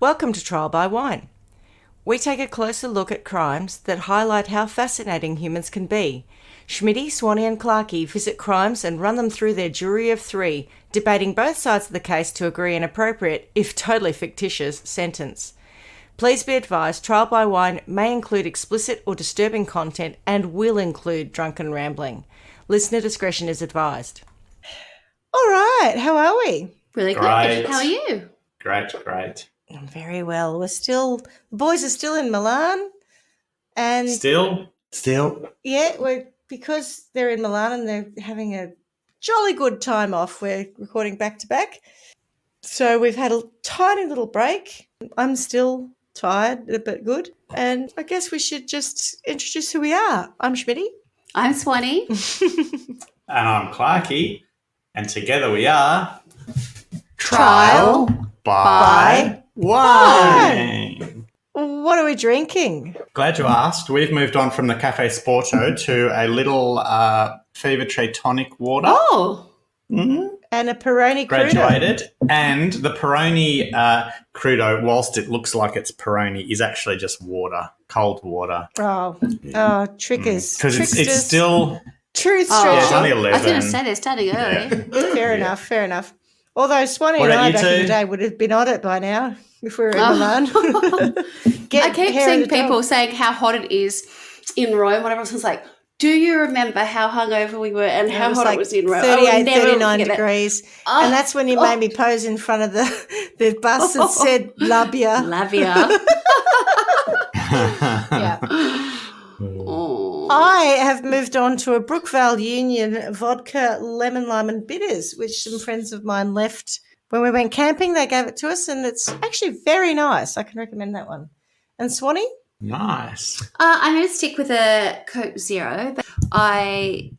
Welcome to Trial by Wine. We take a closer look at crimes that highlight how fascinating humans can be. Schmitty, Swanee and Clarky visit crimes and run them through their jury of three, debating both sides of the case to agree an appropriate, if totally fictitious, sentence. Please be advised, Trial by Wine may include explicit or disturbing content and will include drunken rambling. Listener discretion is advised. All right, how are we? Really good. Great. How are you? Great. I'm very well. The boys are still in Milan. And Still? yeah, because they're in Milan and they're having a jolly good time off, we're recording back to back. So we've had a tiny little break. I'm still tired, but good. And I guess we should just introduce who we are. I'm Schmitty. I'm Swanee. And I'm Clarky. And together we are Trial by Wine. What are we drinking? Glad you asked. We've moved on from the Cafe Sporto to a little Fever Tree tonic water. Oh. Mm-hmm. And a Peroni Crudo. Graduated. And the Peroni Crudo, whilst it looks like it's Peroni, is actually just water, cold water. Oh, trickers. Because it's still... Truth Oh. stretching. Yeah, it's only 11. I was going to say they're starting early. Fair enough. Although Swanee What and I about back you in the two? day would have been on it by now if we were in Milan. I keep seeing people saying how hot it is in Rome. When everyone's like, do you remember how hungover we were and how hot it was in Rome? 38, 39 degrees. Oh. And that's when you made me pose in front of the bus that said Labia. Lavia. Yeah. Oh. I have moved on to a Brookvale Union vodka, lemon, lime and bitters, which some friends of mine left when we went camping. They gave it to us and it's actually very nice. I can recommend that one. And Swanee? Nice. I'm going to stick with a Coke Zero, but I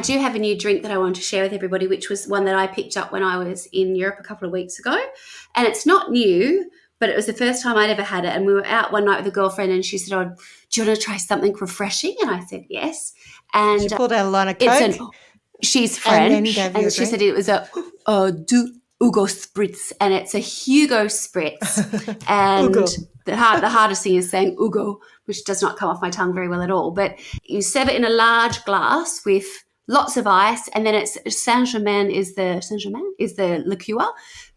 do have a new drink that I want to share with everybody, which was one that I picked up when I was in Europe a couple of weeks ago. And it's not new, but it was the first time I'd ever had it. And we were out one night with a girlfriend and she said, oh, do you want to try something refreshing? And I said, yes. And she pulled out a line of Coke. She's French. And she said it was a Hugo Spritz. And it's a Hugo Spritz. And Hugo. the hardest thing is saying Hugo, which does not come off my tongue very well at all. But you serve it in a large glass with lots of ice. And then it's Saint-Germain is the liqueur,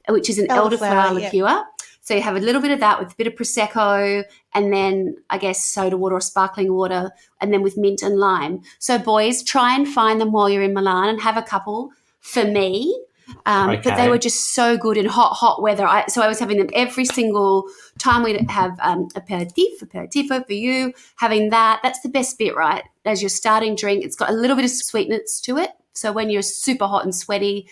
which is an elderflower liqueur. Yeah. So you have a little bit of that with a bit of Prosecco and then, I guess, soda water or sparkling water and then with mint and lime. So, boys, try and find them while you're in Milan and have a couple for me. But they were just so good in hot weather. So I was having them every single time we'd have aperitivo for you, having that. That's the best bit, right? As your starting drink, it's got a little bit of sweetness to it. So when you're super hot and sweaty,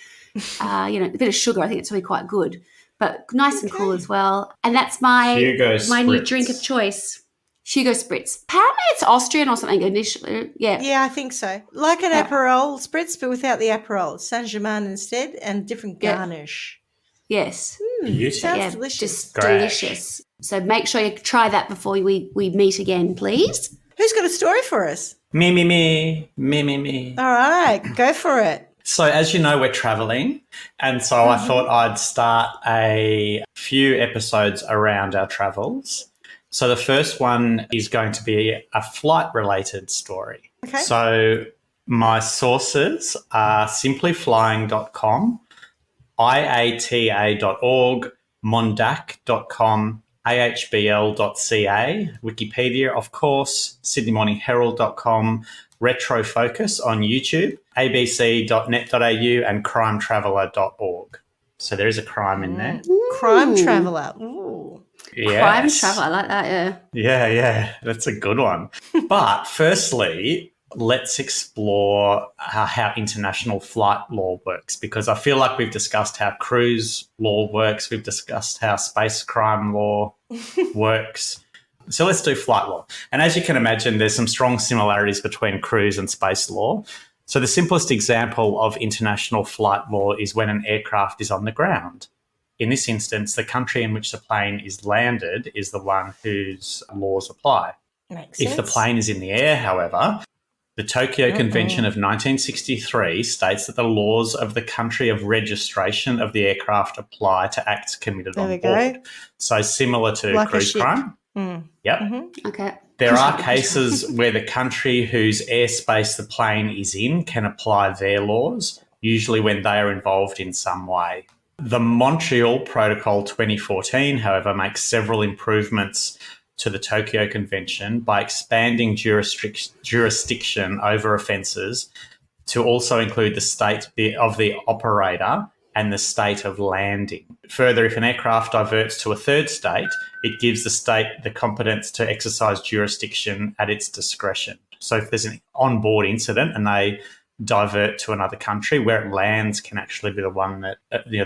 a bit of sugar, I think it's really quite good. But nice and cool as well. And that's my new drink of choice, Hugo Spritz. Apparently it's Austrian or something initially. Yeah. Yeah, I think so. Like an Aperol Spritz, but without the Aperol. Saint-Germain instead and different garnish. Yes. Sounds delicious. Just delicious. So make sure you try that before we meet again, please. Who's got a story for us? Me. All right, go for it. So as you know, we're travelling, and so I thought I'd start a few episodes around our travels. So the first one is going to be a flight-related story. Okay. So my sources are simplyflying.com, iata.org, mondac.com, ahbl.ca, Wikipedia, of course, sydneymorningherald.com, Retrofocus on YouTube, abc.net.au and crimetraveller.org. So there is a crime in there. Crime Traveller. Ooh. Yes. Crime Traveller, I like that, yeah. Yeah, that's a good one. But firstly, let's explore how international flight law works, because I feel like we've discussed how cruise law works. We've discussed how space crime law works. So let's do flight law. And as you can imagine, there's some strong similarities between cruise and space law. So the simplest example of international flight law is when an aircraft is on the ground. In this instance, the country in which the plane is landed is the one whose laws apply. Makes If sense. the plane is in the air, however, The Tokyo Convention of 1963 states that the laws of the country of registration of the aircraft apply to acts committed on board. So similar to like cruise crime. Yep. Okay. There are cases where the country whose airspace the plane is in can apply their laws, usually when they are involved in some way. The Montreal Protocol 2014, however, makes several improvements to the Tokyo Convention by expanding jurisdiction over offences to also include the state of the operator and the state of landing. Further, if an aircraft diverts to a third state, it gives the state the competence to exercise jurisdiction at its discretion. So if there's an onboard incident and they divert to another country, where it lands can actually be the one that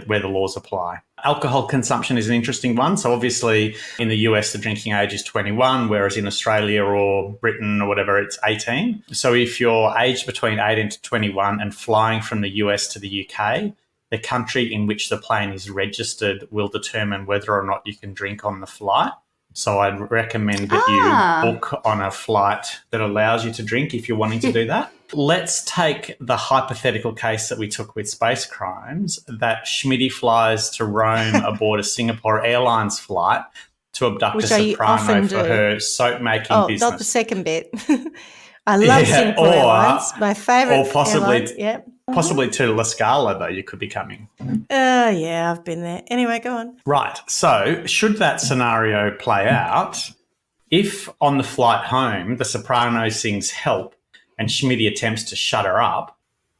where the laws apply. Alcohol consumption is an interesting one. So obviously in the US, the drinking age is 21, whereas in Australia or Britain or whatever, it's 18. So if you're aged between 18 to 21 and flying from the US to the UK, the country in which the plane is registered will determine whether or not you can drink on the flight. So I'd recommend that you book on a flight that allows you to drink if you're wanting to do that. Let's take the hypothetical case that we took with space crimes, that Schmitty flies to Rome aboard a Singapore Airlines flight to abduct a soprano for her soap-making business. Not the second bit. I love Singapore Airlines, my favourite airlines. Yep. Possibly to La Scala, though, you could be coming. Yeah, I've been there. Anyway, go on. Right. So should that scenario play out, if on the flight home the soprano sings Help and Schmitty attempts to shut her up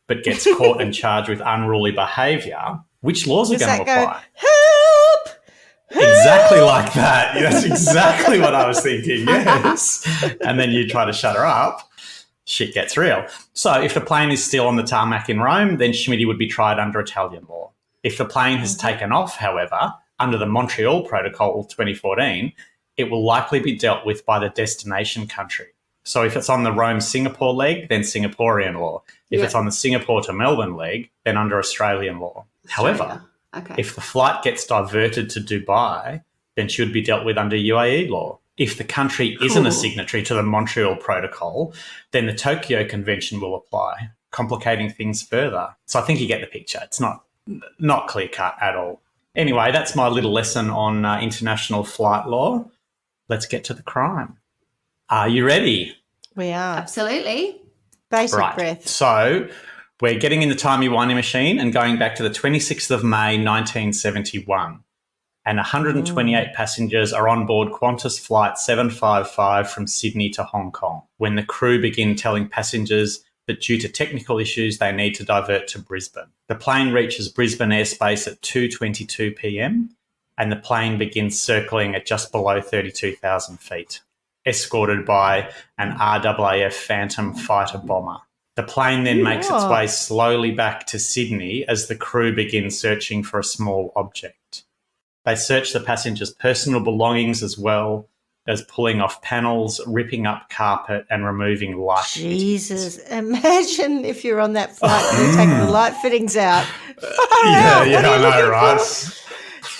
but gets caught and charged with unruly behaviour, which laws are going to apply? Help! Exactly like that. That's exactly what I was thinking, yes. And then you try to shut her up. Shit gets real. So if the plane is still on the tarmac in Rome, then Schmitty would be tried under Italian law. If the plane has taken off, however, under the Montreal Protocol 2014, it will likely be dealt with by the destination country. So if it's on the Rome-Singapore leg, then Singaporean law. If it's on the Singapore to Melbourne leg, then under Australian law. However, if the flight gets diverted to Dubai, then she would be dealt with under UAE law. If the country isn't a signatory to the Montreal Protocol, then the Tokyo Convention will apply, complicating things further. So I think you get the picture. It's not clear-cut at all. Anyway, that's my little lesson on international flight law. Let's get to the crime. Are you ready? We are. Absolutely. Basic breath. So we're getting in the timey-wimey machine and going back to the 26th of May, 1971. And 128 passengers are on board Qantas Flight 755 from Sydney to Hong Kong when the crew begin telling passengers that due to technical issues, they need to divert to Brisbane. The plane reaches Brisbane airspace at 2:22 p.m. and the plane begins circling at just below 32,000 feet, escorted by an RAAF Phantom fighter bomber. The plane then makes its way slowly back to Sydney as the crew begins searching for a small object. They search the passengers' personal belongings as well as pulling off panels, ripping up carpet and removing light fittings. Jesus, imagine if you're on that flight and you're taking the light fittings out. I know, right?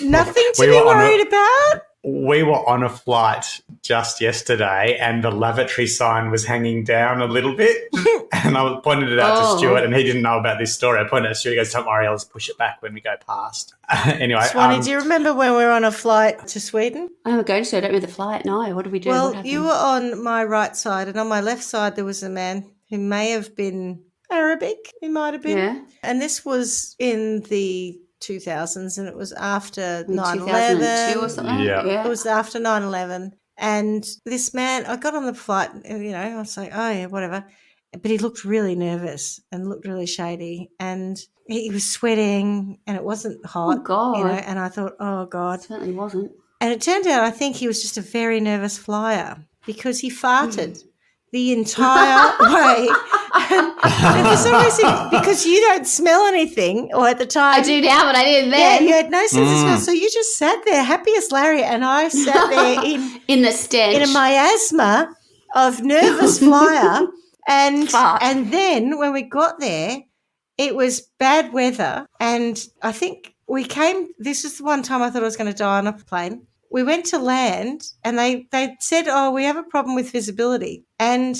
Nothing to be worried about? We were on a flight just yesterday and the lavatory sign was hanging down a little bit and I pointed it out to Stuart and he didn't know about this story. I pointed it at Stuart, he goes, don't worry, I'll just push it back when we go past. Anyway. Swanee, do you remember when we were on a flight to Sweden? I'm going to. I don't remember the flight. No, what did we do? Well, you were on my right side and on my left side there was a man who may have been Arabic, he might have been. Yeah. And this was in the 2000s and it was after 9/11 or something. Yeah. It was after 9/11 and this man, I got on the flight, I was like, oh yeah, whatever, but he looked really nervous and looked really shady and he was sweating and it wasn't hot. Oh God. And I thought, oh God. It certainly wasn't. And it turned out I think he was just a very nervous flyer because he farted the entire way. And for some reason, because you don't smell anything, or at the time. I do now, but I didn't then. Yeah, you had no sense of smell. So you just sat there, happy as Larry, and I sat there in the stench. In a miasma of nervous flyer. And then when we got there, it was bad weather. And I think this is the one time I thought I was going to die on a plane. We went to land and they said, we have a problem with visibility. And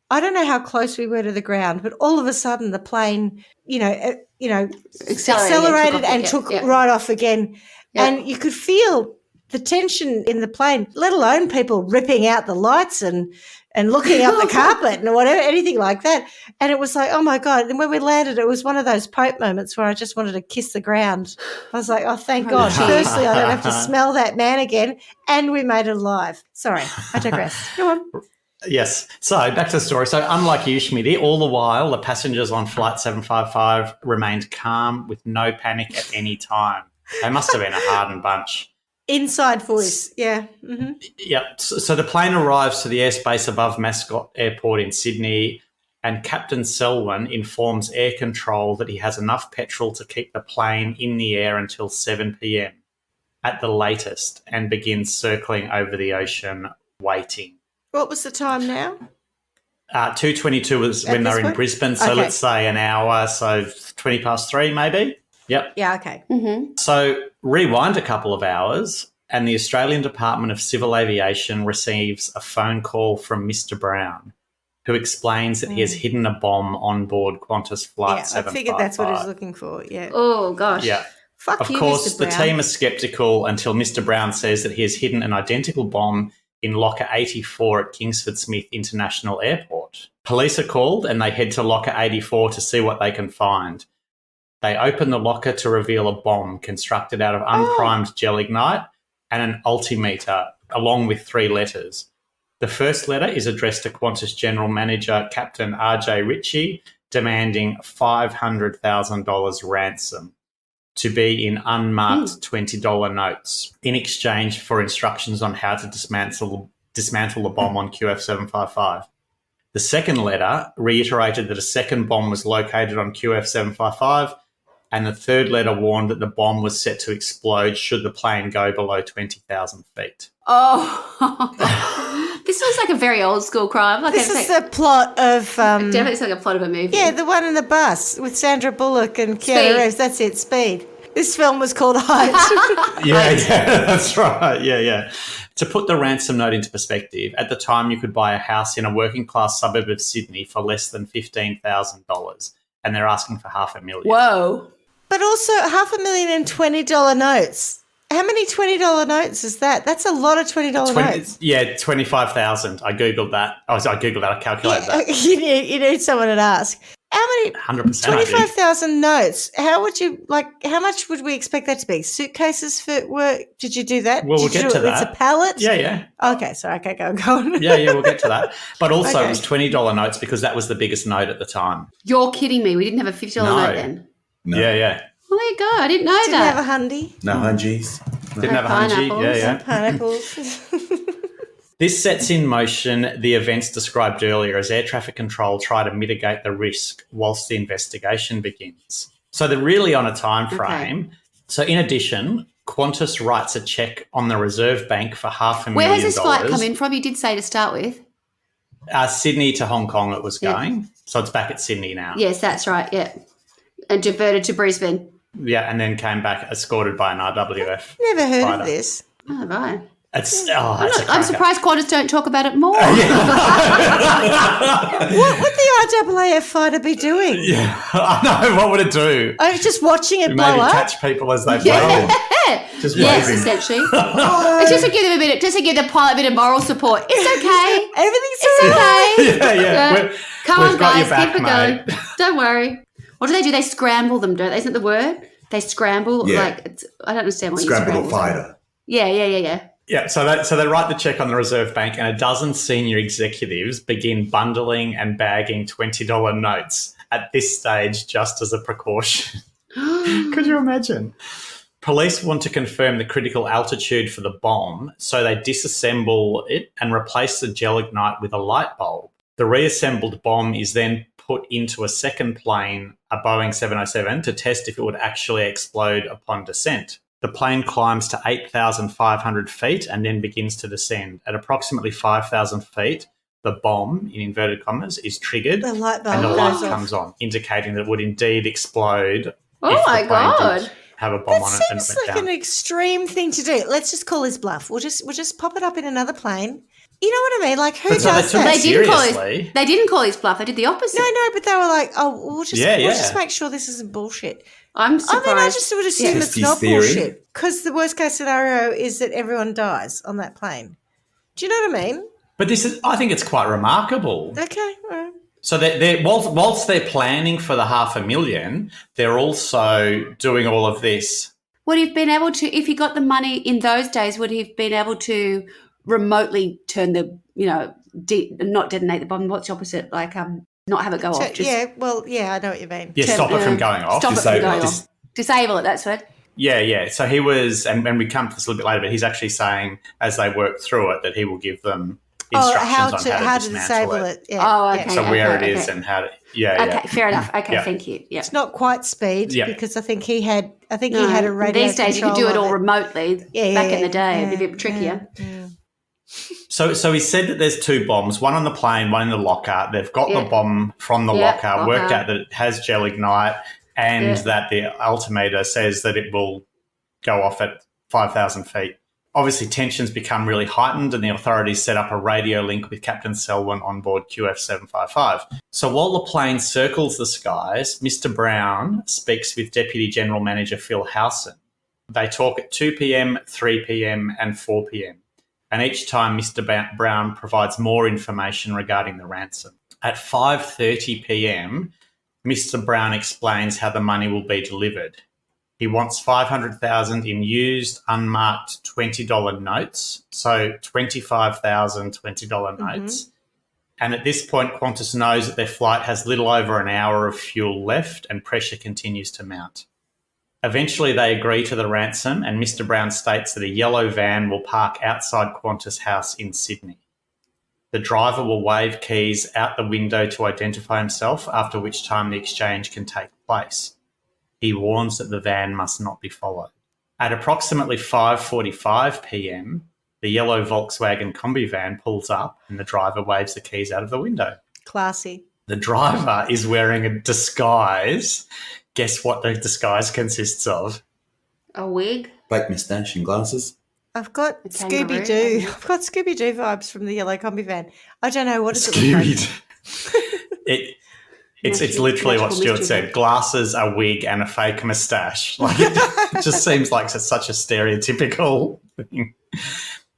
I don't know how close we were to the ground, but all of a sudden the plane, accelerated and took right off again. Yeah. And you could feel the tension in the plane, let alone people ripping out the lights and looking up the carpet and whatever, anything like that. And it was like, oh, my God. And when we landed, it was one of those Pope moments where I just wanted to kiss the ground. I was like, oh, thank God. Firstly, I don't have to smell that man again. And we made it alive. Sorry, I digress. Go on. Yes. So back to the story. So unlike you, Schmitty, all the while the passengers on Flight 755 remained calm with no panic at any time. They must have been a hardened bunch. Inside voice, yeah. Mm-hmm. Yep. So the plane arrives to the airspace above Mascot Airport in Sydney, and Captain Selwyn informs air control that he has enough petrol to keep the plane in the air until 7 p.m. at the latest, and begins circling over the ocean waiting. What was the time now? 2:22 was when they were in Brisbane, so let's say an hour, so 20 past 3 maybe. Yep. Yeah, okay. Mm-hmm. So rewind a couple of hours and the Australian Department of Civil Aviation receives a phone call from Mr. Brown, who explains that he has hidden a bomb on board Qantas Flight 755. I figured that's what he was looking for, yeah. Oh, gosh. Yeah. Fuck of you, course, Mr. the Brown. team is sceptical until Mr. Brown says that he has hidden an identical bomb in locker 84 at Kingsford Smith International Airport. Police are called and they head to locker 84 to see what they can find. They open the locker to reveal a bomb constructed out of unprimed gelignite and an altimeter, along with 3 letters. The first letter is addressed to Qantas General Manager Captain RJ Ritchie, demanding $500,000 ransom to be in unmarked $20 notes in exchange for instructions on how to dismantle the bomb on QF755. The second letter reiterated that a second bomb was located on QF755, and the third letter warned that the bomb was set to explode should the plane go below 20,000 feet. Oh, this was like a very old school crime. Like this is the plot of... definitely it's like a plot of a movie. Yeah, the one in the bus with Sandra Bullock and Keanu Reeves. That's it, Speed. This film was called Heist. Yeah, that's right. Yeah. To put the ransom note into perspective, at the time you could buy a house in a working-class suburb of Sydney for less than $15,000, and they're asking for $500,000. Whoa. But also $500,000 in $20 notes. How many $20 notes is that? That's a lot of $20 notes. Yeah, 25,000. I Googled that. I calculated that. You need someone to ask. How many? 100%. 25,000 notes. How much would we expect that to be? Suitcases for work? Did you do that? Well, we'll get to that. It's a pallet? Yeah. Okay, sorry. Okay, go on. Yeah, we'll get to that. But also it was $20 notes because that was the biggest note at the time. You're kidding me. We didn't have a $50 note then. No. Yeah. Oh, there you go. I didn't know Didn't that. have a hundy. No hungies. Didn't have a hungy. Pineapples. Yeah. Pineapples. This sets in motion the events described earlier as air traffic control try to mitigate the risk whilst the investigation begins. So they're really on a time frame. Okay. So in addition, Qantas writes a cheque on the Reserve Bank for $500,000. Where has this flight come in from? You did say to start with. Sydney to Hong Kong it was going. So it's back at Sydney now. Yes, that's right. Yeah. And diverted to Brisbane. Yeah, and then came back escorted by an RWF. Never heard fighter. of this. Oh, right. I'm surprised Qantas don't talk about it more. What would the RAAF fighter be doing? Yeah, I know. What would it do? I was just watching it blow Maybe up. catch people as they Yeah. blow. Just Yes, waving. essentially. It's just to give them just to give the pilot a bit of moral support. It's okay. Everything's It's okay. Yeah. Come We've on, got your guys, back, keep it going. Don't worry. What do? They scramble them, don't they? Isn't that the word? They scramble. Yeah. I don't understand what Scramble you or scramble. fighter. Yeah. Yeah, so they write the check on the Reserve Bank and a dozen senior executives begin bundling and bagging $20 notes at this stage just as a precaution. Could you imagine? Police want to confirm the critical altitude for the bomb, so they disassemble it and replace the gelignite with a light bulb. The reassembled bomb is then put into a second plane, a Boeing 707, to test if it would actually explode upon descent. The plane climbs to 8,500 feet and then begins to descend. At approximately 5,000 feet, the bomb, in inverted commas, is triggered The light bulb and the goes light off. comes on, indicating that it would indeed explode. Oh if the my plane God. did have a bomb That on it and seems went like down. an extreme thing to do. Let's just call his bluff. We'll just pop it up in another plane. You know what I mean? Like, who But so does they took that? it seriously. They didn't call his bluff. They did the opposite. No, but they were like, oh, we'll just Yeah. make sure this isn't bullshit. I'm surprised. I mean, I just would assume Just it's his not theory. bullshit because the worst case scenario is that everyone dies on that plane. Do you know what I mean? But I think it's quite remarkable. Okay, all right. So whilst they're planning for the $500,000, they're also doing all of this. Would he have been able to, if he got the money in those days, would he have been able to remotely turn the, not detonate the bomb? What's the opposite? Like, not have it go off. Just I know what you mean. Yeah, stop it from going off. Stop it from Disable going it. off. Disable it, that's it. Yeah. So he was, and we come to this a little bit later, but he's actually saying as they work through it that he will give them instructions on how to dismantle disable it. Yeah, Oh, yeah. okay. So where it is and how to, Okay, fair enough. Okay, Yeah. thank you. Yeah. It's not quite speed because I think he had a No, radio. these days you can do it all remotely. Yeah, Back in yeah, the day, yeah, it'd be a bit trickier. Yeah. So he said that there's two bombs, one on the plane, one in the locker. They've got the bomb from the locker, worked out that it has gel ignite, and that the altimeter says that it will go off at 5,000 feet. Obviously, tensions become really heightened, and the authorities set up a radio link with Captain Selwyn on board QF755. So while the plane circles the skies, Mr. Brown speaks with Deputy General Manager Phil Howson. They talk at 2 p.m., 3 p.m. and 4 p.m. And each time Mr. Brown provides more information regarding the ransom. At 5:30 p.m., Mr. Brown explains how the money will be delivered. He wants $500,000 in used, unmarked $20 notes, so $25,000 $20 notes. And at this point, Qantas knows that their flight has little over an hour of fuel left and pressure continues to mount. Eventually, they agree to the ransom, and Mr. Brown states that a yellow van will park outside Qantas House in Sydney. The driver will wave keys out the window to identify himself, after which time the exchange can take place. He warns that the van must not be followed. At approximately 5:45 p.m, the yellow Volkswagen Combi van pulls up and the driver waves the keys out of the window. Classy. The driver is wearing a disguise. Guess what the disguise consists of? A wig? Fake moustache and glasses. I've got A kangaroo, Scooby-Doo. maybe. I've got Scooby-Doo vibes from the yellow combi van. I don't know, what does it look like? It's literally what Magical Stuart mystery said. box. Glasses, a wig, and a fake moustache. Like it just seems like such a stereotypical thing.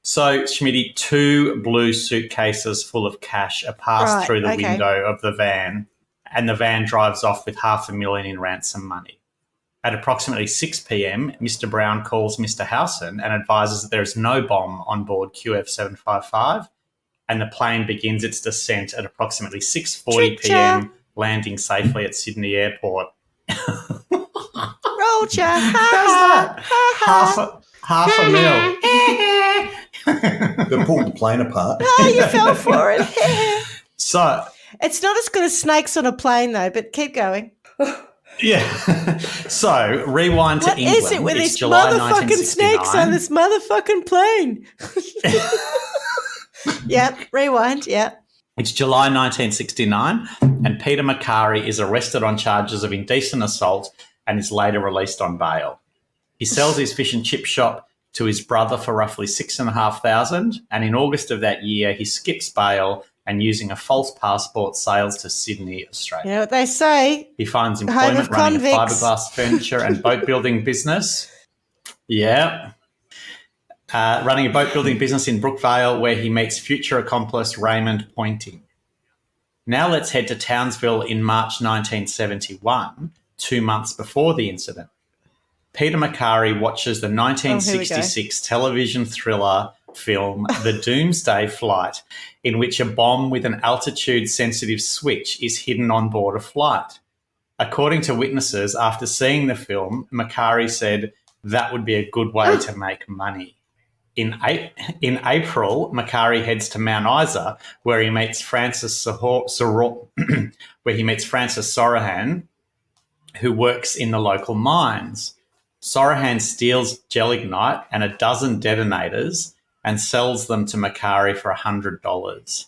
So, Schmitty, 2 blue suitcases full of cash are passed through the window of the van, and the van drives off with $500,000 in ransom money. At approximately 6 p.m, Mr. Brown calls Mr. Howson and advises that there is no bomb on board QF755, and the plane begins its descent at approximately 6:40 p.m, landing safely at Sydney Airport. Roger. How's that? Half a mil. They pulled the plane apart. Oh, you fell for it. So, It's not as good as snakes on a plane, though, but keep going. yeah. So, rewind to What England. is it with It's these July motherfucking snakes on 1969. this motherfucking plane? Yep, rewind, yep. It's July 1969, and Peter McCarry is arrested on charges of indecent assault and is later released on bail. He sells his fish and chip shop to his brother for roughly $6,500, and in August of that year, he skips bail and, using a false passport, sails to Sydney, Australia. You know what they say? He finds Home employment of running a convicts. fiberglass furniture and boat building business. Yeah. Running a boat building business in Brookvale, where he meets future accomplice Raymond Pointing. Now let's head to Townsville in March 1971, 2 months before the incident. Peter McCarry watches the 1966 television thriller film The Doomsday Flight, in which a bomb with an altitude-sensitive switch is hidden on board a flight. According to witnesses, after seeing the film, McCarry said that would be a good way to make money. In April, McCarry heads to Mount Isa, where he meets Francis Sorohan, who works in the local mines. Sorohan steals gel ignite and a dozen detonators and sells them to McCarry for $100.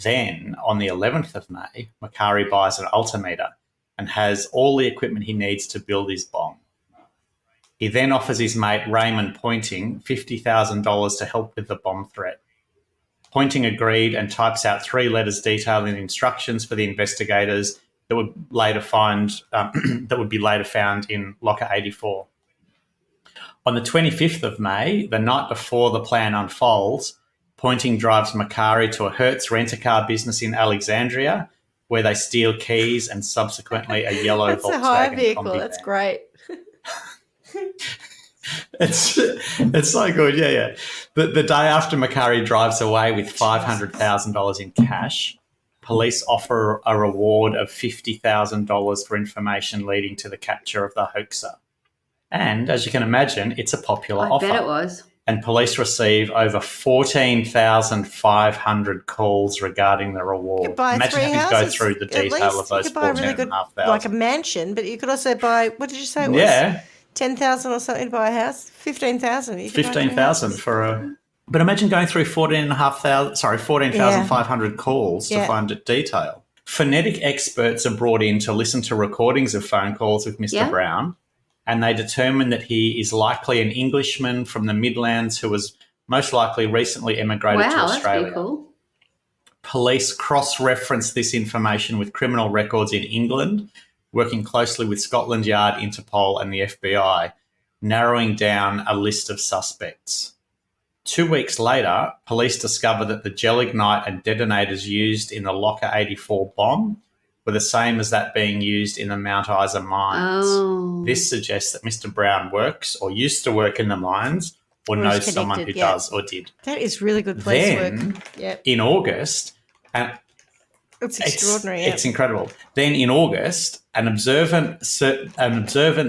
Then, on the 11th of May, McCarry buys an altimeter and has all the equipment he needs to build his bomb. He then offers his mate Raymond Pointing $50,000 to help with the bomb threat. Pointing agreed and types out 3 letters detailing instructions for the investigators that would later be later found in locker 84. On the 25th of May, the night before the plan unfolds, Pointing drives Macari to a Hertz rent-a-car business in Alexandria, where they steal keys and subsequently a yellow That's Volkswagen a hire vehicle. Combi That's van. great. It's so good, yeah. The day after Macari drives away with $500,000 in cash, police offer a reward of $50,000 for information leading to the capture of the hoaxer. And as you can imagine, it's a popular offer. I bet it was. And police receive over 14,500 calls regarding the reward. You could buy Imagine 3 having houses. to go through the detail of those You could buy a really good, 14,500. like a mansion, but you could also buy, what did you say it was? Yeah. 10,000 or something to buy a house? 15,000. 15,000 for a... But imagine going through 14,500 calls to find a detail. Phonetic experts are brought in to listen to recordings of phone calls with Mr. Brown, and they determine that he is likely an Englishman from the Midlands who was most likely recently emigrated to Australia. That's pretty cool. Police cross-reference this information with criminal records in England, working closely with Scotland Yard, Interpol and the FBI, narrowing down a list of suspects. 2 weeks later, police discover that the gelignite and detonators used in the Locker 84 bomb were the same as that being used in the Mount Isa mines. Oh. This suggests that Mr. Brown works or used to work in the mines or knows someone who does or did. That is really good police work. Yep. In August, and it's extraordinary. It's incredible. Then in August, an observant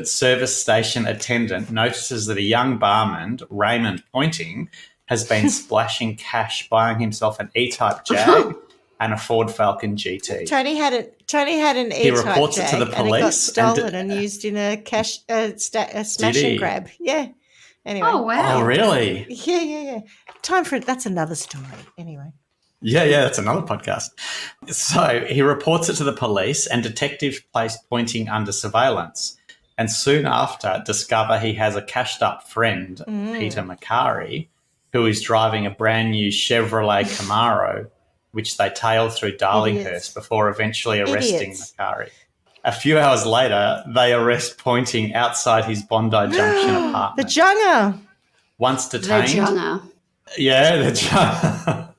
service station attendant notices that a young barman, Raymond Pointing, has been splashing cash buying himself an E-Type Jag and a Ford Falcon GT. Tony had an E-Type He reports Jag it to the and it got police stolen and used in a smash and grab. Yeah. Anyway. Oh, wow. Oh, really? Yeah. Time for it. That's another story. Anyway. Yeah, that's another podcast. So he reports it to the police and detectives place Pointing under surveillance, and soon after discover he has a cashed-up friend, Peter Macari, who is driving a brand-new Chevrolet Camaro, which they tail through Darlinghurst before eventually arresting Macari. A few hours later, they arrest Pointing outside his Bondi Junction apartment. The Junga. Once detained... The Junga. Yeah, the Junga.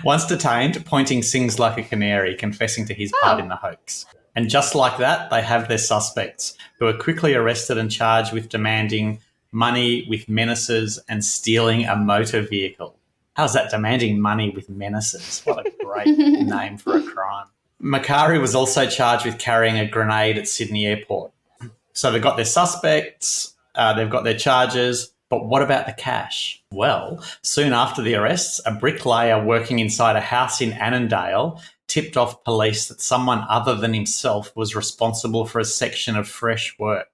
Once detained, Pointing sings like a canary, confessing to his part in the hoax. And just like that, they have their suspects, who are quickly arrested and charged with demanding money with menaces and stealing a motor vehicle. How's that, demanding money with menaces? What a great name for a crime. Macari was also charged with carrying a grenade at Sydney Airport. So they've got their suspects, they've got their charges, but what about the cash? Well, soon after the arrests, a bricklayer working inside a house in Annandale tipped off police that someone other than himself was responsible for a section of fresh work.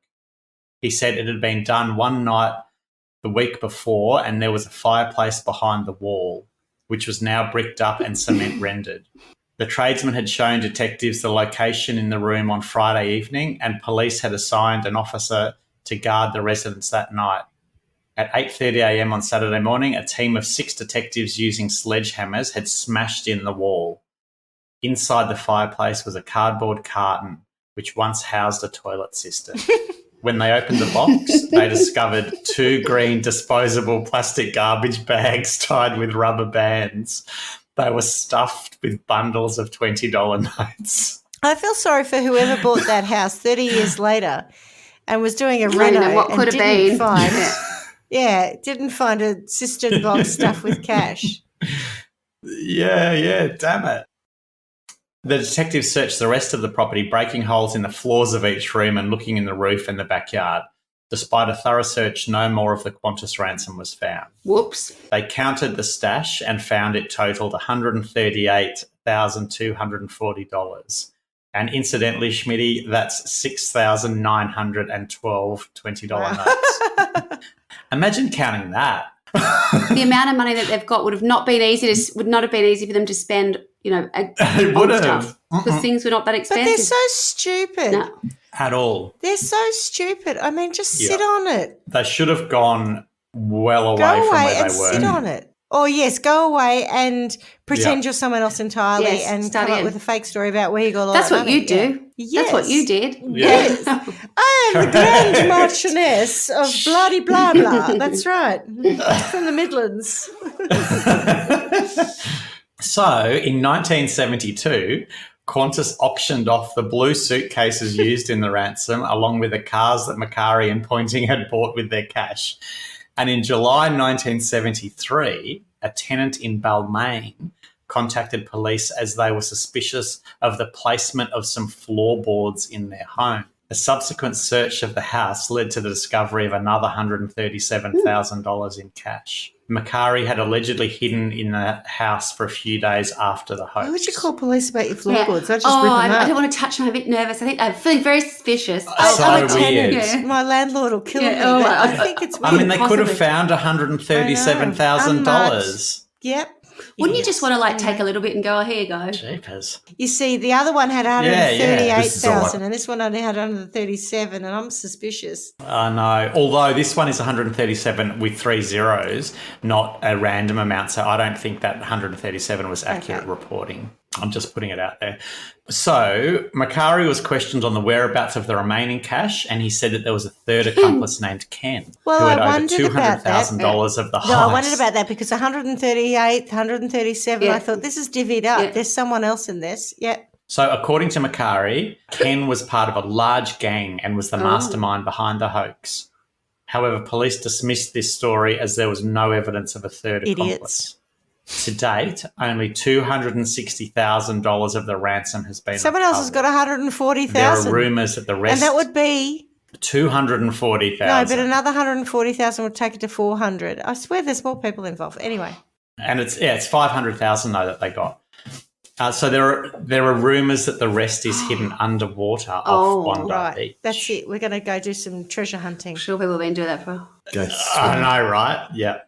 He said it had been done one night the week before and there was a fireplace behind the wall, which was now bricked up and cement rendered. The tradesman had shown detectives the location in the room on Friday evening, and police had assigned an officer to guard the residence that night. At 8:30 a.m. on Saturday morning, a team of 6 detectives using sledgehammers had smashed in the wall. Inside the fireplace was a cardboard carton, which once housed a toilet cistern. When they opened the box, they discovered 2 green disposable plastic garbage bags tied with rubber bands. They were stuffed with bundles of $20 notes. I feel sorry for whoever bought that house 30 years later and was doing a reno what could and have been. didn't find a cistern box stuffed with cash. Yeah, damn it. The detectives searched the rest of the property, breaking holes in the floors of each room and looking in the roof and the backyard. Despite a thorough search, no more of the Qantas ransom was found. Whoops. They counted the stash and found it totaled $138,240. And incidentally, Schmitty, that's $6,912 $20 notes. Imagine counting that. The amount of money that they've got would not have been easy for them to spend, It would have. because things were not that But expensive. they're so stupid. No. At all. They're so stupid. I mean, just sit on it. They should have gone well away Go from away where and they were. sit on it. Or yes, go away and pretend you're someone else entirely Yes, and start come up in. with a fake story about where you got all That's that what money. you do. Yeah. That's what you did. Yes. I am the Grand Marchioness of bloody blah blah. That's right. From the Midlands. So, in 1972, Qantas auctioned off the blue suitcases used in the ransom, along with the cars that Macari and Pointing had bought with their cash. And in July 1973, a tenant in Balmain contacted police as they were suspicious of the placement of some floorboards in their home. A subsequent search of the house led to the discovery of another $137,000 in cash. Macari had allegedly hidden in the house for a few days after the hoax. Why would you call police about your Yeah. floorboards? I'd just Oh, rip them up. I don't want to touch them. I'm a bit nervous. I think I'm feeling very suspicious. So I'm a weird. tenant. Yeah. My landlord will kill Yeah, me. oh, but I- I think it's weird. I mean, they could have Possibly. found $137,000. Yep. Wouldn't you just want to Yeah. take a little bit and go, oh, here you go? Jeepers. You see, the other one had Yeah. This is all 138,000 right. and this one only had 137, and I'm suspicious. I know. Although this one is 137 with 3 zeros, not a random amount. So I don't think that 137 was accurate Okay. reporting. I'm just putting it out there. So Macari was questioned on the whereabouts of the remaining cash, and he said that there was a third accomplice named Ken Well, who had I over wondered about that. $200,000 of the heist. No, I wondered about that because 138, 137, Yeah. I thought this is divvied up. Yeah. There's someone else in this. Yep. So according to Macari, Ken was part of a large gang and was the mastermind behind the hoax. However, police dismissed this story as there was no evidence of a third accomplice. Idiots. To date, only $260,000 of the ransom has been Someone else has got recovered. 140,000. There are rumours that the rest... And that would be... 240,000. No, but another 140,000 would take it to 400. I swear there's more people involved. Anyway. And it's 500,000 though that they got. So there are rumours that the rest is hidden underwater off Bondi Right. Beach. That's it. We're going to go do some treasure hunting. I'm sure people have been doing that for. Go I know, right? Yeah.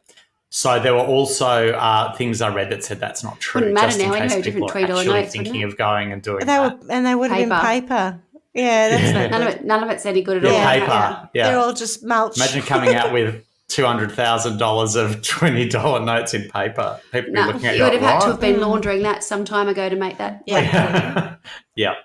So there were also things I read that said that's not true. Wouldn't matter just in now, case anyway, people different are $3 actually notes, wouldn't thinking it? of going and doing They that. would have been paper. Yeah, that's not None of it's any good at Yeah, all. paper. Yeah. They're all just mulch. Imagine coming out with $200,000 of $20 notes in paper. People No, be looking at you you would like, have had to "What?" have been laundering that some time ago to make that. Yeah. Yeah.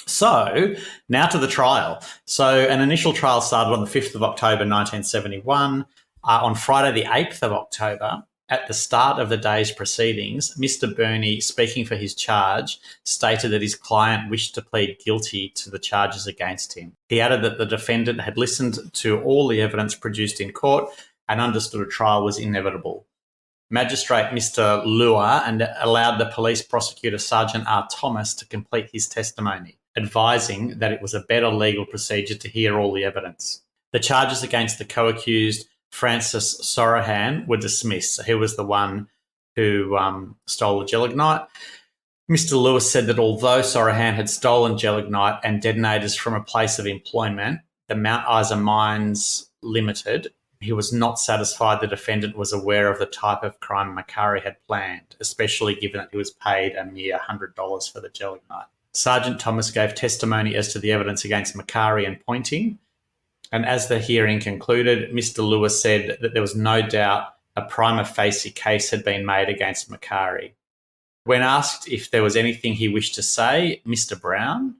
So now to the trial. So an initial trial started on the 5th of October 1971. On Friday the 8th of October, at the start of the day's proceedings, Mr. Burney, speaking for his charge, stated that his client wished to plead guilty to the charges against him. He added that the defendant had listened to all the evidence produced in court and understood a trial was inevitable. Magistrate Mr. Lua and allowed the police prosecutor Sergeant R. Thomas to complete his testimony, advising that it was a better legal procedure to hear all the evidence. The charges against the co-accused Francis Sorohan were dismissed. He was the one who stole the gelignite. Mr. Lewis said that although Sorohan had stolen gelignite and detonators from a place of employment, the Mount Isa Mines Limited, he was not satisfied the defendant was aware of the type of crime Macari had planned, especially given that he was paid a mere $100 for the gelignite. Sergeant Thomas gave testimony as to the evidence against Macari and Pointing, and as the hearing concluded, Mr. Lewis said that there was no doubt a prima facie case had been made against Macari. When asked if there was anything he wished to say, Mr. Brown,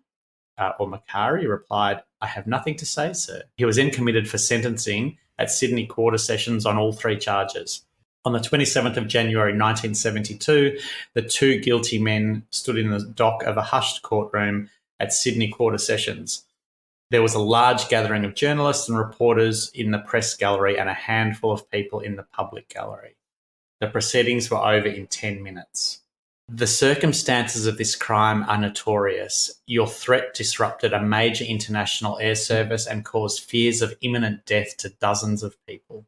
or Macari, replied, "I have nothing to say, sir." He was then committed for sentencing at Sydney Quarter Sessions on all 3 charges. On the 27th of January 1972, the 2 guilty men stood in the dock of a hushed courtroom at Sydney Quarter Sessions. There was a large gathering of journalists and reporters in the press gallery and a handful of people in the public gallery. The proceedings were over in 10 minutes. The circumstances of this crime are notorious. Your threat disrupted a major international air service and caused fears of imminent death to dozens of people.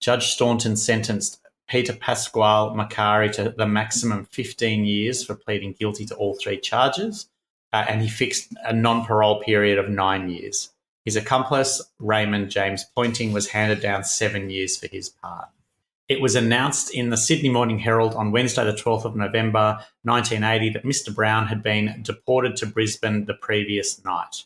Judge Staunton sentenced Peter Pasquale Macari to the maximum 15 years for pleading guilty to all 3 charges. And he fixed a non-parole period of 9 years. His accomplice, Raymond James Pointing, was handed down 7 years for his part. It was announced in the Sydney Morning Herald on Wednesday the 12th of November 1980 that Mr. Brown had been deported to Brisbane the previous night.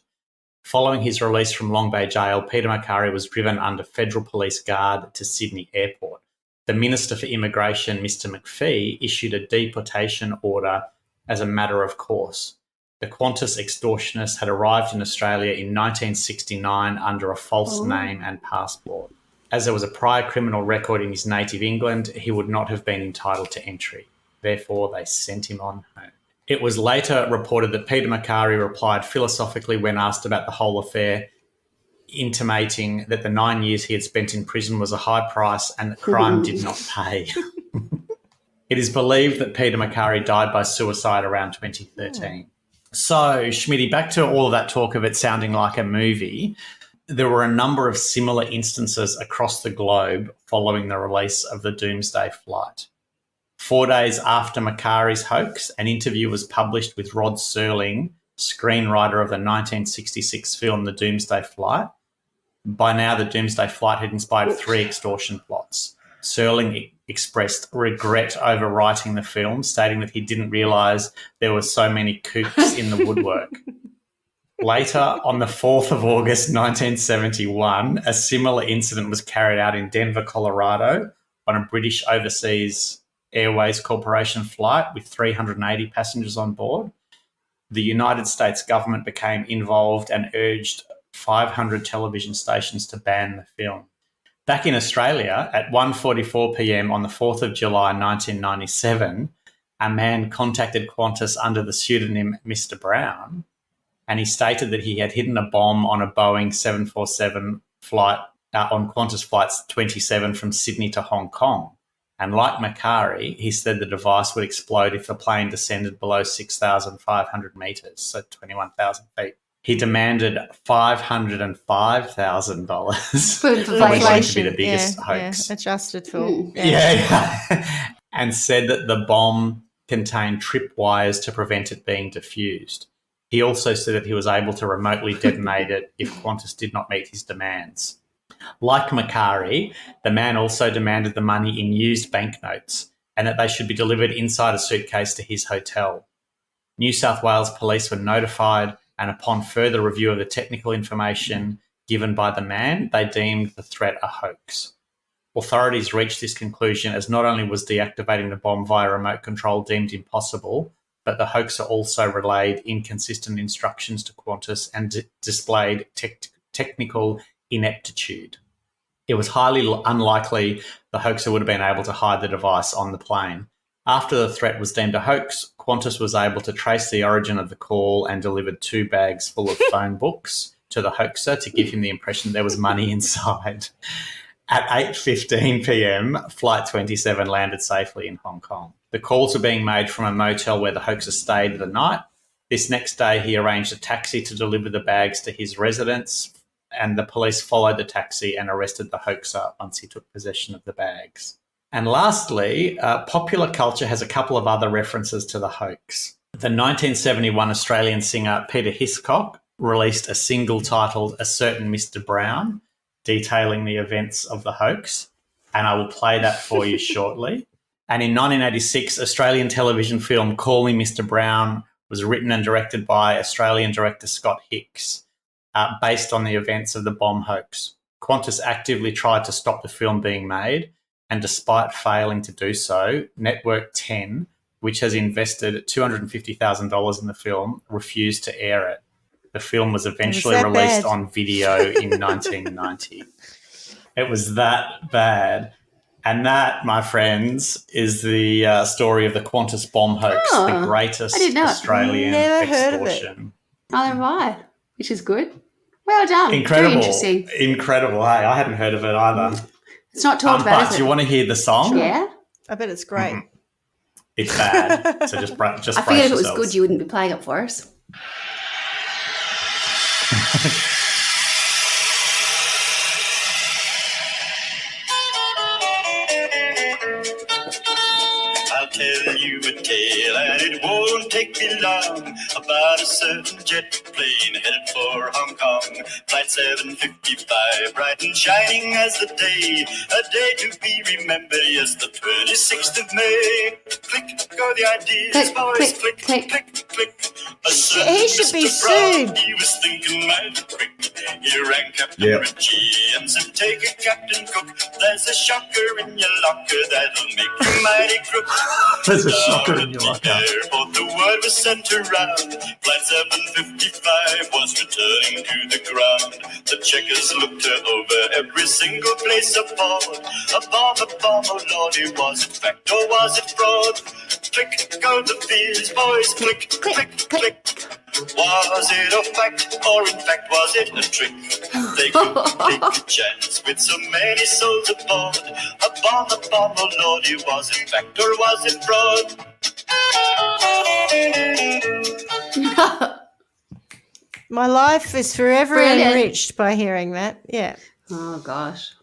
Following his release from Long Bay Jail, Peter Macari was driven under federal police guard to Sydney Airport. the Minister for Immigration, Mr. McPhee, issued a deportation order as a matter of course. The Qantas extortionist had arrived in Australia in 1969 under a false name and passport. As there was a prior criminal record in his native England, he would not have been entitled to entry. Therefore, they sent him on home. It was later reported that Peter McCarry replied philosophically when asked about the whole affair, intimating that the 9 years he had spent in prison was a high price and that crime did not pay. It is believed that Peter McCarry died by suicide around 2013. So, Schmitty, back to all of that talk of it sounding like a movie. There were a number of similar instances across the globe following the release of the Doomsday Flight. 4 days after McCarry's hoax, an interview was published with Rod Serling, screenwriter of the 1966 film The Doomsday Flight. By now, The Doomsday Flight had inspired 3 extortion plots. Serling expressed regret over writing the film, stating that he didn't realise there were so many kooks in the woodwork. Later, on the 4th of August 1971, a similar incident was carried out in Denver, Colorado, on a British Overseas Airways Corporation flight with 380 passengers on board. The United States government became involved and urged 500 television stations to ban the film. Back in Australia, at 1:44 p.m. on the 4th of July 1997, a man contacted Qantas under the pseudonym Mr. Brown, and he stated that he had hidden a bomb on a Boeing 747 flight on Qantas flights 27 from Sydney to Hong Kong. And like McCarry, he said the device would explode if the plane descended below 6,500 metres, so 21,000 feet. He demanded $505,000. For Probably going to be the Inflation, biggest hoax. Yeah, adjusted for. Yeah. And said that the bomb contained tripwires to prevent it being defused. He also said that he was able to remotely detonate it if Qantas did not meet his demands. Like McCarry, the man also demanded the money in used banknotes and that they should be delivered inside a suitcase to his hotel. New South Wales police were notified, and upon further review of the technical information given by the man, they deemed the threat a hoax. Authorities reached this conclusion as not only was deactivating the bomb via remote control deemed impossible, but the hoaxer also relayed inconsistent instructions to Qantas and displayed technical ineptitude. It was highly unlikely the hoaxer would have been able to hide the device on the plane. After the threat was deemed a hoax, Qantas was able to trace the origin of the call and delivered 2 bags full of phone books to the hoaxer to give him the impression there was money inside. At 8:15 p.m, Flight 27 landed safely in Hong Kong. The calls were being made from a motel where the hoaxer stayed the night. This next day, he arranged a taxi to deliver the bags to his residence, and the police followed the taxi and arrested the hoaxer once he took possession of the bags. And lastly, popular culture has a couple of other references to the hoax. The 1971 Australian singer Peter Hiscock released a single titled A Certain Mr. Brown, detailing the events of the hoax, and I will play that for you shortly. And in 1986, Australian television film Call Me Mr. Brown was written and directed by Australian director Scott Hicks, based on the events of the bomb hoax. Qantas actively tried to stop the film being made, and despite failing to do so, Network 10, which has invested $250,000 in the film, refused to air it. The film was eventually released on video in 1990. It was that bad. And that, my friends, is the story of the Qantas bomb hoax, the greatest Australian extortion. Neither have I, which is good. Well done. Incredible. Very interesting. Incredible. Hey, I hadn't heard of it either. It's not talked about, is it? Do you want to hear the song? Yeah. I bet it's great. Mm-hmm. It's bad. So just brace I figured if it was yourselves. good, you wouldn't be playing it for us. I'll tell you a tale, and it won't take me long, about a certain jet plane headed for Hong Kong. Flight 755, bright and shining as the day, a day to be remembered, yes, the 26th of May. Click go the ideas, Click, boys, click, click. click. A He should be Mr. Brown, sued. he was thinking mighty quick. He rang Captain Yep. Ritchie and said, take a Captain Cook. There's a shocker in your locker that'll make you mighty crook. There's a shocker in your locker. Airport, the word was sent around. Flight 755 was returning to the ground. The checkers looked her over every single place aboard. A bomb, oh lordy, was it fact or was it fraud? Click go the fears, boys, click, click, click. Was it a fact or in fact was it a trick? They couldn't take a chance with so many souls aboard. A bomb, oh lordy, was it fact or was it fraud? My life is forever Brilliant. enriched by hearing that. Yeah. Oh, gosh.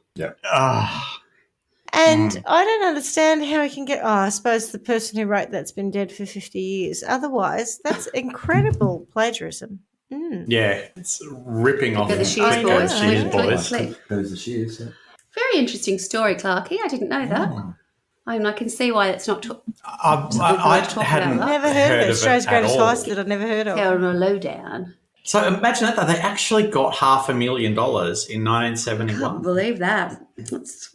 And I don't understand how he can get. Oh, I suppose the person who wrote that's been dead for 50 years. Otherwise, that's incredible plagiarism. Yeah, it's ripping off Look at the shears, boys. shears, Click, click, boys. click. Goes the shears. Yeah. Very interesting story, Clarky. I didn't know that. I mean, I can see why it's not I talk hadn't about Never heard of it. it Australia's at greatest all. heist that I've never heard of. on a lowdown. So imagine that, though. They actually got $500,000 in Can't 1971 believe that. That's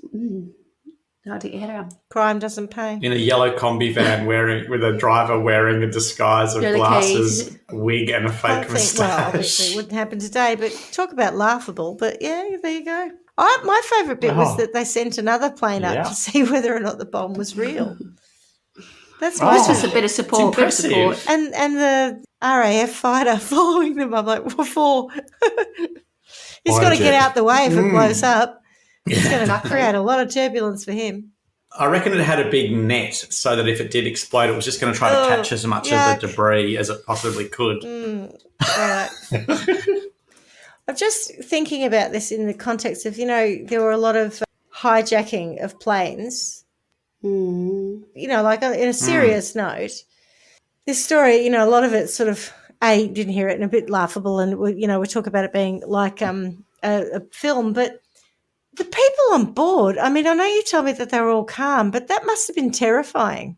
hard to get your head around. Crime doesn't pay. in a yellow combi van with a driver wearing a disguise of Yeah, the glasses, keys. a wig and a I fake think, well, obviously moustache. it wouldn't happen today, but talk about laughable. But yeah, there you go. My favourite bit was Oh. that they sent another plane up Yeah. to see whether or not the bomb was real. That's Oh. my That's just a bit of support. Bit of impressive. support. and the RAF fighter following them. I'm like, what for? He's got to get out the way if it blows up. It's going to create a lot of turbulence for him. I reckon it had a big net so that if it did explode, it was just going to try to catch as much yuck. of the debris as it possibly could. Right. I'm just thinking about this in the context of, there were a lot of hijacking of planes, like in a serious note. This story, a lot of it sort of, didn't hear it and a bit laughable and, we talk about it being like a film, but the people on board, I mean, I know you told me that they were all calm, but that must have been terrifying.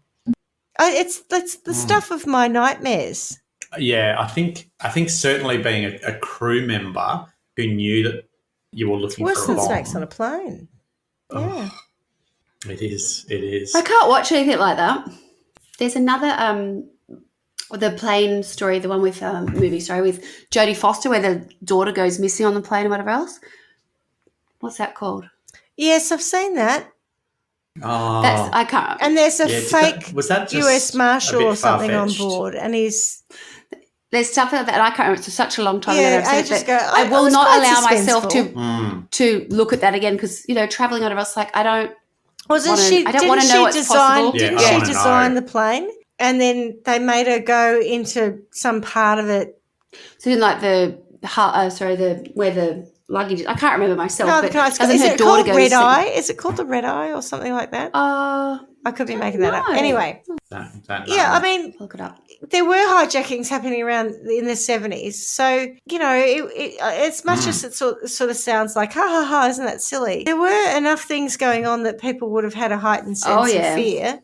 That's the stuff of my nightmares. Yeah, I think certainly being a crew member who knew that you were looking Worse for a than bomb. snakes on a plane. Yeah. It is. I can't watch anything like that. There's another the plane story, the one with movie story with Jodie Foster where the daughter goes missing on the plane and whatever else. What's that called? Yes, I've seen that. Oh, That's I can't. And there's a yeah, fake was that just US a Marshal bit or something on far-fetched? board, and he's There's stuff like that. And I can't remember. It's such a long time ago. that I've seen ages it, but ago. I It will was not quite allow myself suspenseful. to look at that again because traveling on a bus, like I don't. wasn't wanna- she? I don't wanna didn't know she what's design? possible. Didn't Yeah, I she wanna design know. the plane? And then they made her go into some part of it. So in like the where the luggage is. I can't remember myself. No, but is doesn't her it daughter called go Red sit- Eye? Is it called the Red Eye or something like that? I could be making that up. know. Anyway, That yeah, I mean, look it up. there were hijackings happening around in the 70s. So, as much as it sort of sounds like, ha, ha, ha, isn't that silly? There were enough things going on that people would have had a heightened sense yeah. of fear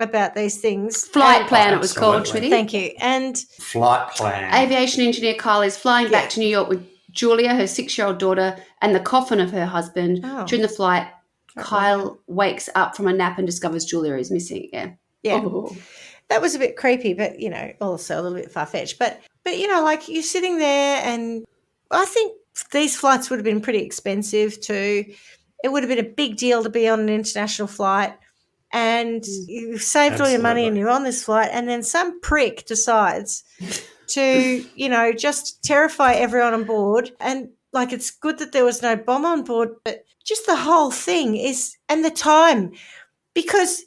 about these things. Flight plan, it was called, absolutely. Schmitty. Thank you. And flight plan. Aviation engineer Kyle is flying back to New York with Julia, her 6-year-old daughter, and the coffin of her husband. Oh. During the flight, Kyle wakes up from a nap and discovers Julia is missing. yeah, Oh. that was a bit creepy, but, also a little bit far-fetched. But like you're sitting there, and I think these flights would have been pretty expensive too. It would have been a big deal to be on an international flight. And you've saved all your money and you're on this flight, and then some prick decides to, just terrify everyone on board. And, like, it's good that there was no bomb on board, but just the whole thing is – and the time. Because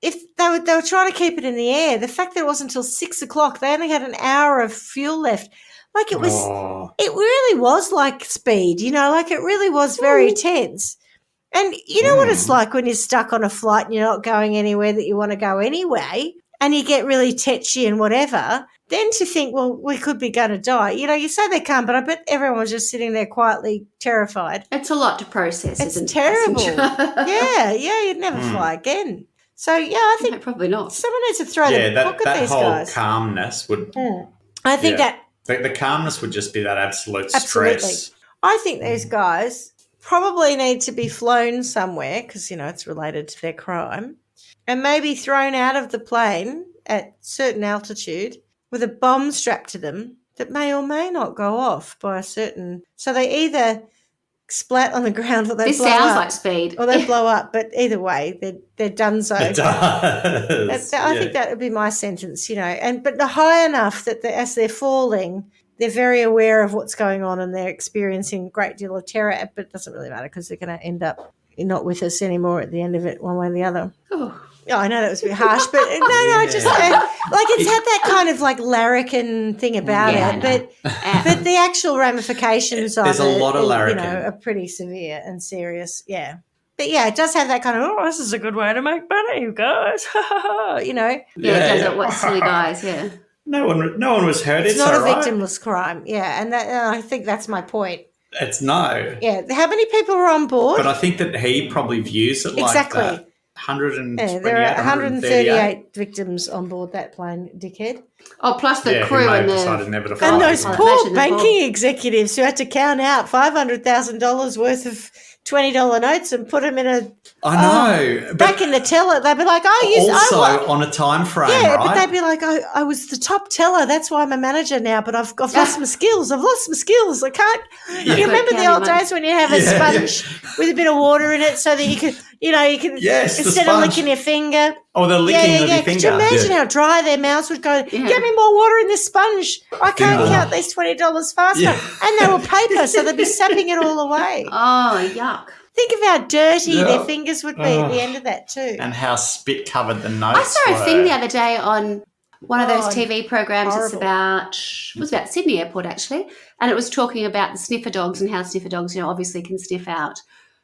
if they were trying to keep it in the air, the fact that it wasn't until 6 o'clock, they only had an hour of fuel left. Like, it was it really was like speed, like it really was very tense. And you know what it's like when you're stuck on a flight and you're not going anywhere that you want to go anyway, and you get really tetchy and whatever, then to think, well, we could be going to die. You say they can't, but I bet everyone was just sitting there quietly terrified. It's a lot to process, It's isn't it? terrible. yeah, you'd never fly again. So, yeah, I think No, probably not. someone needs to throw the book at that these whole guys. calmness would. I think that the calmness would just be that absolute Absolutely. stress. I think these guys probably need to be flown somewhere because, it's related to their crime and maybe thrown out of the plane at certain altitude with a bomb strapped to them that may or may not go off by a certain... So they either splat on the ground or they This blow sounds up. like Speed. Or they blow up, but either way, they're donezo. It does. I think that would be my sentence, but they're high enough that as they're falling, they're very aware of what's going on and they're experiencing a great deal of terror, but it doesn't really matter because they're going to end up not with us anymore at the end of it, one way or the other. Oh. Oh, I know that was a bit harsh, but just it's had that kind of like larrikin thing about it, but the actual ramifications of it, there's a lot of larrikin, are pretty severe and serious. Yeah, but it does have that kind of this is a good way to make money, you guys. Yeah, it does. What silly guys? Yeah. No one was hurt. It's not a right. victimless crime. Yeah, and I think that's my point. It's no. Yeah, how many people were on board? But I think that he probably views it like that. 128, there are 138 victims on board that plane, dickhead. Oh, plus the crew and those poor banking executives who had to count out $500,000 worth of $20 notes and put them in a... I know. Back in the teller, they'd be like, on a time frame, yeah, right? but they'd be like, I was the top teller. That's why I'm a manager now, but I've lost my skills. I've lost my skills. I can't... Yeah. You remember the old days when you have a sponge with a bit of water in it so that you could... instead of licking your finger. Oh, they're licking your finger. Could you imagine how dry their mouths would go? Get me more water in this sponge. I can't count these $20 faster. Yeah. And they were paper, so they'd be sapping it all away. Oh, yuck. Think of how dirty their fingers would be at the end of that too. And how spit-covered the notes I saw a thing the other day on one of those TV programs. Horrible. It was about Sydney Airport, actually, and it was talking about the sniffer dogs and how sniffer dogs, obviously can sniff out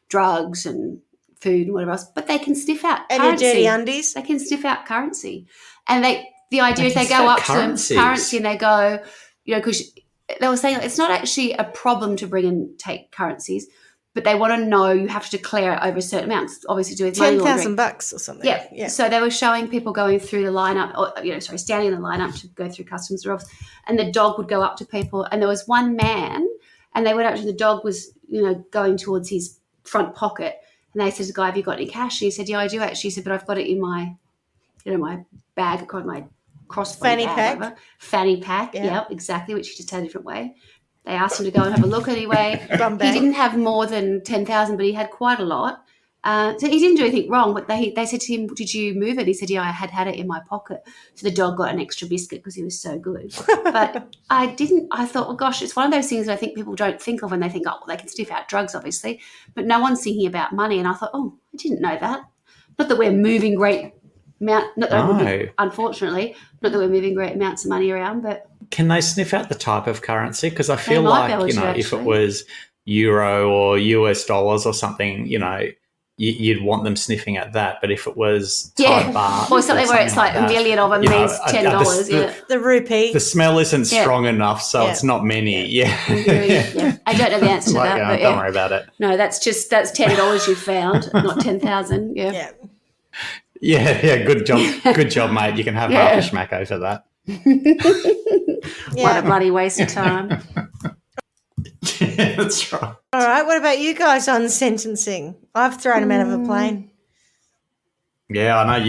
drugs and food and whatever else, but they can sniff out and currency. Your dirty undies. They can sniff out currency. And the idea is they go up to currency and they go, because they were saying it's not actually a problem to bring and take currencies, but they want to know you have to declare it over a certain amount, obviously to do with money laundering. $10,000 or something. Yeah. So they were showing people going through the lineup, standing in the lineup to go through customs office, and the dog would go up to people, and there was one man, and they went up to the dog was, going towards his front pocket. And they said to the guy, have you got any cash? And he said, yeah, I do actually. He said, but I've got it in my, my bag, my crossbody fanny bag. pack. Fanny pack, yeah, exactly, which he just had a different way. They asked him to go and have a look anyway. He didn't have more than 10,000, but he had quite a lot. So he didn't do anything wrong, but they said to him, did you move it? He said, yeah, I had it in my pocket. So the dog got an extra biscuit because he was so good. But I didn't. I thought, well, gosh, it's one of those things that I think people don't think of when they think, they can sniff out drugs, obviously. But no one's thinking about money. And I thought, I didn't know that. Not that we're moving great amount, unfortunately, not that we're moving great amounts of money around, but... Can they sniff out the type of currency? Because I feel like, if it was euro or US dollars or something, you'd want them sniffing at that. But if it was Thai baht or something where it's like a million of them means $10, the rupee. The smell isn't strong enough, so it's not many. Yeah. I don't know the answer to that. But don't worry about it. No, that's $10 you found, not 10,000. Yeah. Yeah. Good job, mate. You can have half a schmacko for that. What a bloody waste of time. Yeah, that's right. All right, what about you guys on sentencing? I've thrown him out of a plane. Yeah, I know.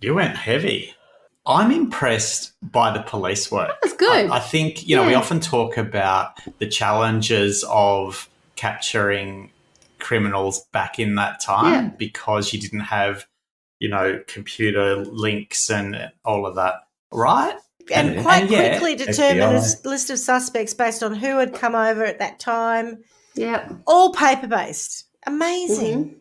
You went heavy. I'm impressed by the police work. That's good. I think, we often talk about the challenges of capturing criminals back in that time because you didn't have, computer links and all of that, right? And quite quickly determine a list of suspects based on who had come over at that time. Yeah. All paper-based. Amazing. Mm-hmm.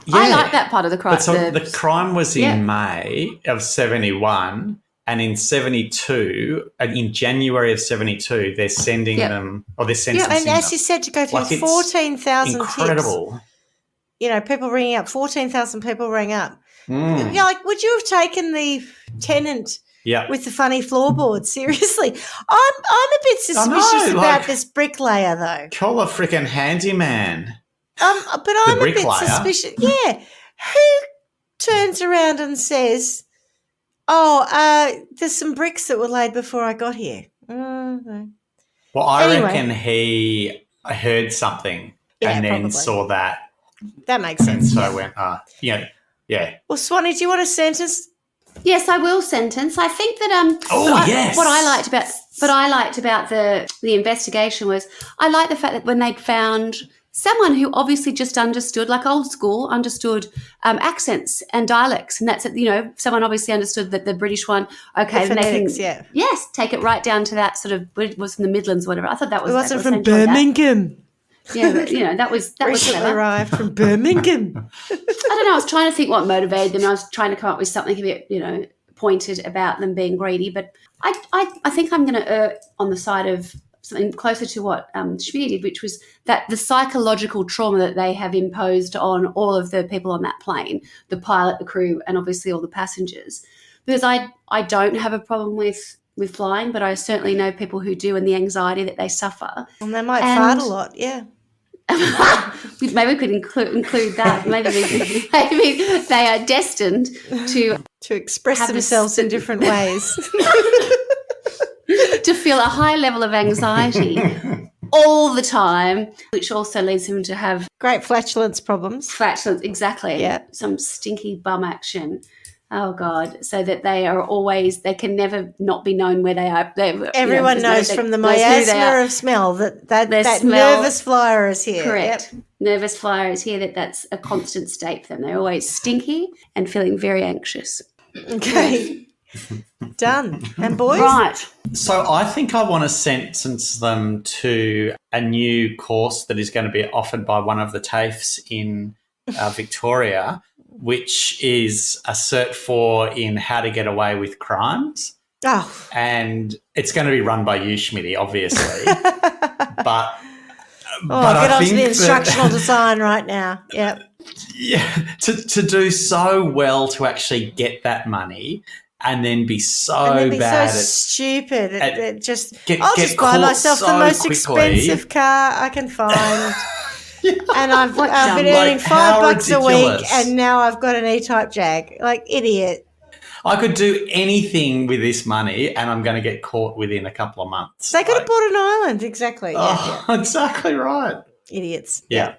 Yeah. I like that part of the crime. So the crime was in May of 71, and in 72, and in January of 72, they're sending them, or they're sentencing them. And as you said, to go through 14,000 tips. Incredible. People ringing up. 14,000 people rang up. Would you have taken the tenant with the funny floorboard? Seriously. I'm a bit suspicious about this bricklayer, though. Call a freaking handyman. But I'm a bit suspicious. Yeah. Who turns around and says, there's some bricks that were laid before I got here. No. Well, I Anyway. reckon he heard something and then probably. saw that. That makes And sense. so I went, yeah. Well, Swanee, do you want a sentence? Yes, I will sentence. I think that Yes. what I liked about the investigation was I liked the fact that when they'd found someone who obviously just understood, like old school, understood accents and dialects, and that's someone obviously understood that the British one. Okay, The then they phonetics, can yeah. yes, take it right down to that sort of it was in the Midlands, or whatever. I thought that was It wasn't that was from I enjoyed that. Birmingham. Yeah, but that was Recently clever. arrived from Birmingham. I don't know. I was trying to think what motivated them. I was trying to come up with something a bit, pointed about them being greedy. But I think I'm going to err on the side of something closer to what Schmidt did, which was that the psychological trauma that they have imposed on all of the people on that plane, the pilot, the crew, and obviously all the passengers. Because I don't have a problem with flying, but I certainly know people who do, and the anxiety that they suffer. And they might fart a lot, yeah. Maybe we could include that. Maybe they are destined to express have themselves in different ways. to feel a high level of anxiety all the time, which also leads them to have Great flatulence problems. flatulence. Exactly. Yeah. Some stinky bum action. Oh God! So that they can never not be known where they are. Everyone knows from the miasma of smell that smell- nervous flyer is here. Correct. Yep. Nervous flyer is here. That's a constant state for them. They're always stinky and feeling very anxious. Okay. Done. And boys? Right. So I think I want to sentence them to a new course that is going to be offered by one of the TAFEs in Victoria, which is a Cert 4 in how to get away with crimes. Oh. And it's going to be run by you, Schmitty, obviously. but Get I on to think the instructional design right now. Yep. Yeah, to do so well to actually get that money and then be so And they'd be bad so at stupid. I'll get just buy caught myself the so most quickly. expensive car I can find. And I've been dumb. earning Like, how $5 a week, ridiculous. and now I've got an E-Type Jag. Like, idiot. I could do anything with this money and I'm going to get caught within a couple of months. They could have Like, bought an island. Exactly. oh, exactly right. Idiots. Yeah.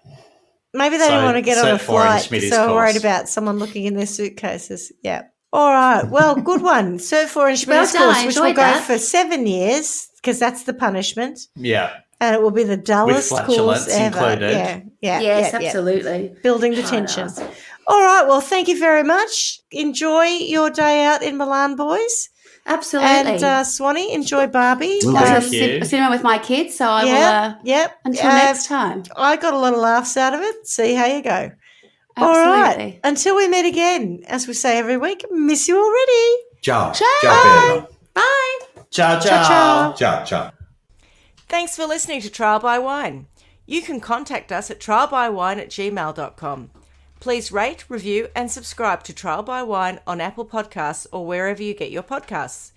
Maybe they So, didn't want to get on Cert a 4 in flight Schmitty's because they were worried course. about someone looking in their suitcases. Yeah. All right. Well, good one. Cert 4 in Well Schmitty's done. course, I which will enjoyed go that. for 7 years because that's the punishment. Yeah. And it will be the dullest flatulence course ever. included. Yeah. Yes, yeah. absolutely. Building the Oh, tension. no. All right. Well, thank you very much. Enjoy your day out in Milan, boys. Absolutely. And Swanee, enjoy Barbie. Will I do. was Thank you. at cinema with my kids, so I will. Yep. Until next time. I got a lot of laughs out of it. See how you go. Absolutely. All right. Until we meet again, as we say every week, miss you already. Ciao. Ciao. Ciao, Pedro. Bye. Ciao, ciao. Ciao. Ciao, ciao. Thanks for listening to Trial by Wine. You can contact us at trialbywine@gmail.com. Please rate, review and subscribe to Trial by Wine on Apple Podcasts or wherever you get your podcasts.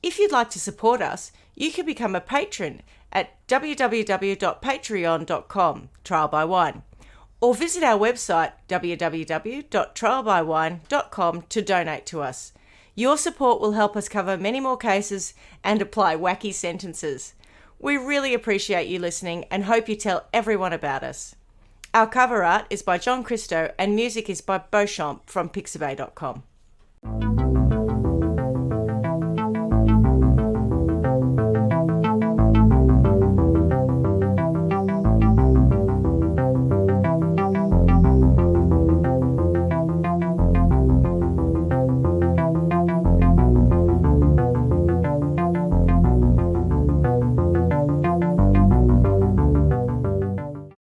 If you'd like to support us, you can become a patron at www.patreon.com, Trial by Wine, or visit our website www.trialbywine.com to donate to us. Your support will help us cover many more cases and apply wacky sentences. We really appreciate you listening and hope you tell everyone about us. Our cover art is by John Christo and music is by Beauchamp from pixabay.com.